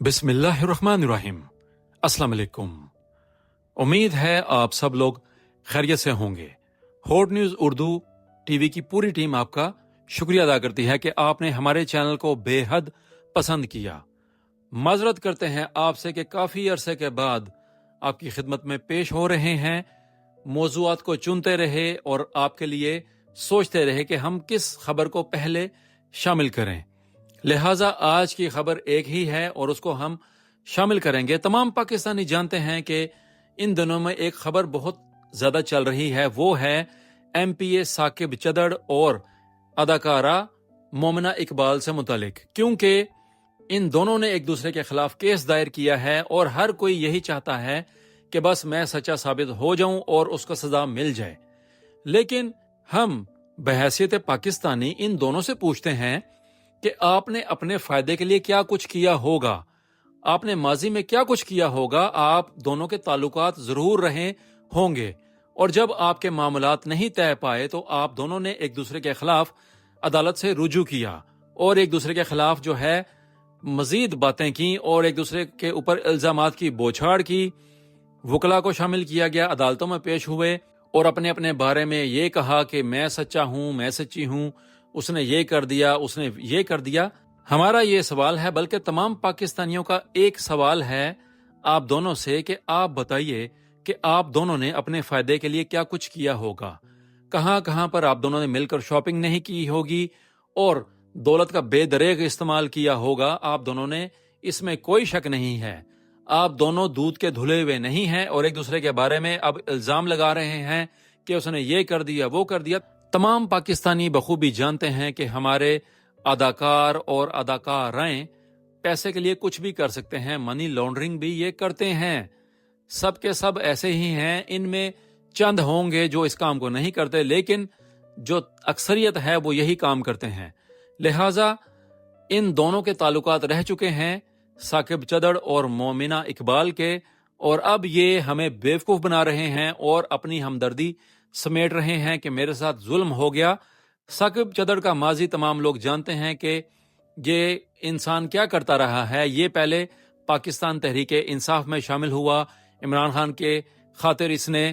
बिस्मिल्लाहिर्रहमानिर्रहीम। अस्सलाम वालेकुम। उम्मीद है आप सब लोग खैरियत से होंगे। हॉट न्यूज़ उर्दू टीवी की पूरी टीम आपका शुक्रिया अदा करती है कि आपने हमारे चैनल को बेहद पसंद किया। माजरत करते हैं आपसे कि काफ़ी अरसे के बाद आपकी खिदमत में पेश हो रहे हैं। मौज़ूआत को चुनते रहे और आपके लिए सोचते रहे कि हम किस खबर को पहले शामिल करें। लिहाजा आज की खबर एक ही है और उसको हम शामिल करेंगे। तमाम पाकिस्तानी जानते हैं कि इन दिनों में एक खबर बहुत ज़्यादा चल रही है, वो है MPA साकिब चदड़ और अदाकारा मोमिना इकबाल से मुतालिक, क्योंकि इन दोनों ने एक दूसरे के खिलाफ केस दायर किया है और हर कोई यही चाहता है कि बस मैं सच्चा साबित हो जाऊं और उसको सजा मिल जाए। लेकिन हम बहैसियत पाकिस्तानी इन दोनों से पूछते हैं कि आपने अपने फायदे के लिए क्या कुछ किया होगा, आपने माजी में क्या कुछ किया होगा। आप दोनों के ताल्लुकात जरूर रहे होंगे और जब आपके मामलात नहीं तय पाए तो आप दोनों ने एक दूसरे के खिलाफ अदालत से रुजू किया और एक दूसरे के खिलाफ जो है मजीद बातें की और एक दूसरे के ऊपर इल्जामात की बौछार की। वकला को शामिल किया गया, अदालतों में पेश हुए और अपने अपने बारे में ये कहा कि मैं सच्चा हूं, मैं सच्ची हूं, उसने ये कर दिया, उसने ये कर दिया। हमारा ये सवाल है, बल्कि तमाम पाकिस्तानियों का एक सवाल है आप दोनों से कि आप बताइए कि आप दोनों ने अपने फायदे के लिए क्या कुछ किया होगा। कहां कहां पर आप दोनों ने मिलकर शॉपिंग नहीं की होगी और दौलत का बेदरेग इस्तेमाल किया होगा। आप दोनों ने, इसमें कोई शक नहीं है। आप दोनों दूध के धुले हुए नहीं हैं और एक दूसरे के बारे में अब इल्जाम लगा रहे हैं कि उसने ये कर दिया, वो कर दिया। तमाम पाकिस्तानी बखूबी जानते हैं कि हमारे अदाकार और अदाकाराएं पैसे के लिए कुछ भी कर सकते हैं, मनी लॉन्ड्रिंग भी ये करते हैं। सब के सब ऐसे ही हैं, इनमें चंद होंगे जो इस काम को नहीं करते, लेकिन जो अक्सरियत है वो यही काम करते हैं। लिहाजा इन दोनों के ताल्लुकात रह चुके हैं, साकिब चदड़ और मोमिना इकबाल के, और अब ये हमें बेवकूफ़ बना रहे हैं और अपनी हमदर्दी समेट रहे हैं कि मेरे साथ जुल्म हो गया। साकिब चदड़ का माजी तमाम लोग जानते हैं कि ये इंसान क्या करता रहा है। ये पहले पाकिस्तान तहरीक इंसाफ में शामिल हुआ, इमरान खान के खातिर इसने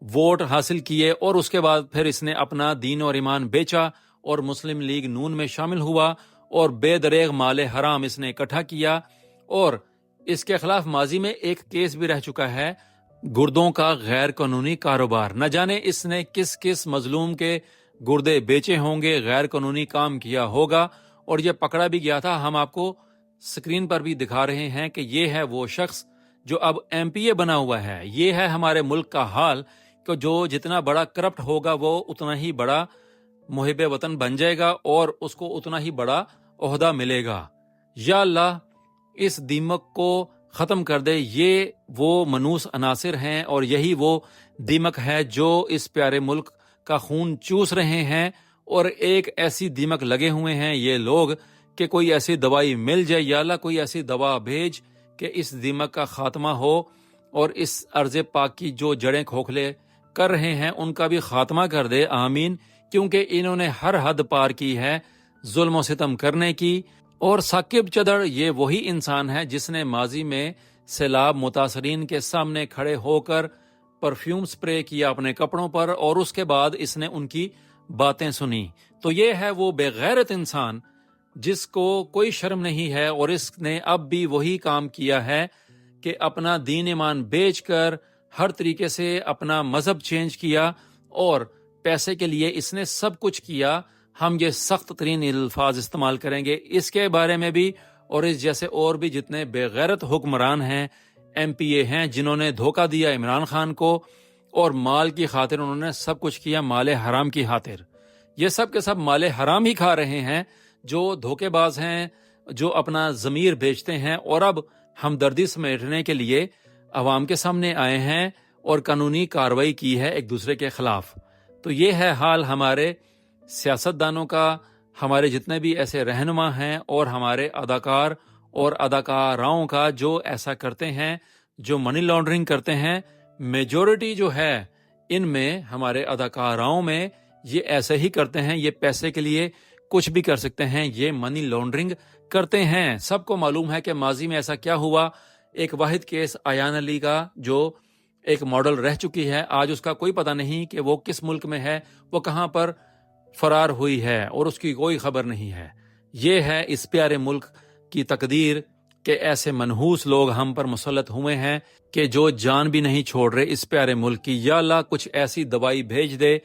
वोट हासिल किए और उसके बाद फिर इसने अपना दीन और ईमान बेचा और मुस्लिम लीग नून में शामिल हुआ और बेदरेग माले हराम इसने इकट्ठा किया। और इसके खिलाफ माजी में एक केस भी रह चुका है, गुर्दों का गैर कानूनी कारोबार। न जाने इसने किस किस मजलूम के गुर्दे बेचे होंगे, गैर कानूनी काम किया होगा और ये पकड़ा भी गया था। हम आपको स्क्रीन पर भी दिखा रहे हैं कि ये है वो शख्स जो अब MPA बना हुआ है। ये है हमारे मुल्क का हाल कि जो जितना बड़ा करप्ट होगा वो उतना ही बड़ा मुहिब वतन बन जाएगा और उसको उतना ही बड़ा ओहदा मिलेगा। या अल्लाह इस दीमक को ख़त्म कर दे। ये वो मनूस अनासिर हैं और यही वो दीमक है जो इस प्यारे मुल्क का खून चूस रहे हैं। और एक ऐसी दीमक लगे हुए हैं ये लोग कि कोई ऐसी दवाई मिल जाए, या अल्लाह कोई ऐसी दवा भेज कि इस दीमक का खात्मा हो और इस अर्ज़ पाक की जो जड़ें खोखले कर रहे हैं उनका भी खात्मा कर दे, आमीन। क्योंकि इन्होंने हर हद पार की है जुल्म सितम करने की। और साकिब चदड़ ये वही इंसान है जिसने माजी में सैलाब मुतासरीन के सामने खड़े होकर परफ्यूम स्प्रे किया अपने कपड़ों पर और उसके बाद इसने उनकी बातें सुनी। तो ये है वो बेगैरत इंसान जिसको कोई शर्म नहीं है और इसने अब भी वही काम किया है कि अपना दीन ईमान बेचकर हर तरीके से अपना मजहब चेंज किया और पैसे के लिए इसने सब कुछ किया। हम ये सख्त तरीन अल्फाज इस्तेमाल करेंगे इसके बारे में भी, और इस जैसे और भी जितने बेगैरत हुक्मरान हैं, MPA हैं, जिन्होंने धोखा दिया इमरान खान को और माल की खातिर उन्होंने सब कुछ किया, माले हराम की खातिर। ये सब के सब माले हराम ही खा रहे हैं, जो धोखेबाज हैं, जो अपना ज़मीर बेचते हैं और अब हमदर्दी समेटने के लिए अवाम के सामने आए हैं और कानूनी कार्रवाई की है एक दूसरे के खिलाफ। तो ये है हाल हमारे सियासतदानों का, हमारे जितने भी ऐसे रहनुमा हैं और हमारे अदाकार और अदाकाराओं का जो ऐसा करते हैं, जो मनी लॉन्ड्रिंग करते हैं। मेजॉरिटी जो है इनमें, हमारे अदाकाराओं में, ये ऐसे ही करते हैं। ये पैसे के लिए کچھ بھی کر سکتے ہیں، یہ منی لانڈرنگ کرتے ہیں۔ سب کو معلوم ہے کہ ماضی میں ایسا کیا ہوا۔ ایک واحد کیس ایان علی کا جو ایک ماڈل رہ چکی ہے، آج اس کا کوئی پتہ نہیں کہ وہ کس ملک میں ہے، وہ کہاں پر فرار ہوئی ہے اور اس کی کوئی خبر نہیں ہے۔ یہ ہے اس پیارے ملک کی تقدیر کہ ایسے منحوس لوگ ہم پر مسلط ہوئے ہیں کہ جو جان بھی نہیں چھوڑ رہے اس پیارے ملک کی۔ یا اللہ کچھ ایسی دوائی بھیج دے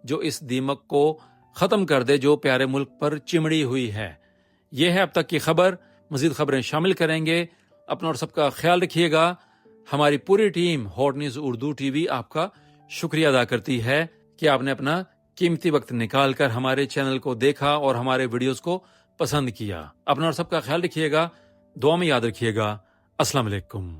جو اس دیمک کو ختم کر دے جو پیارے ملک پر چمڑی ہوئی ہے۔ یہ ہے اب تک کی خبر، مزید خبریں شامل کریں گے۔ اپنا اور سب کا خیال رکھیے گا۔ ہماری پوری team hot news Urdu T V آپ کا شکریہ ادا کرتی ہے کہ آپ نے اپنا قیمتی وقت نکال کر ہمارے چینل کو دیکھا اور ہمارے ویڈیوز کو پسند کیا۔ اپنا اور سب کا خیال رکھیے گا، دعا میں یاد رکھیے گا۔ السلام علیکم۔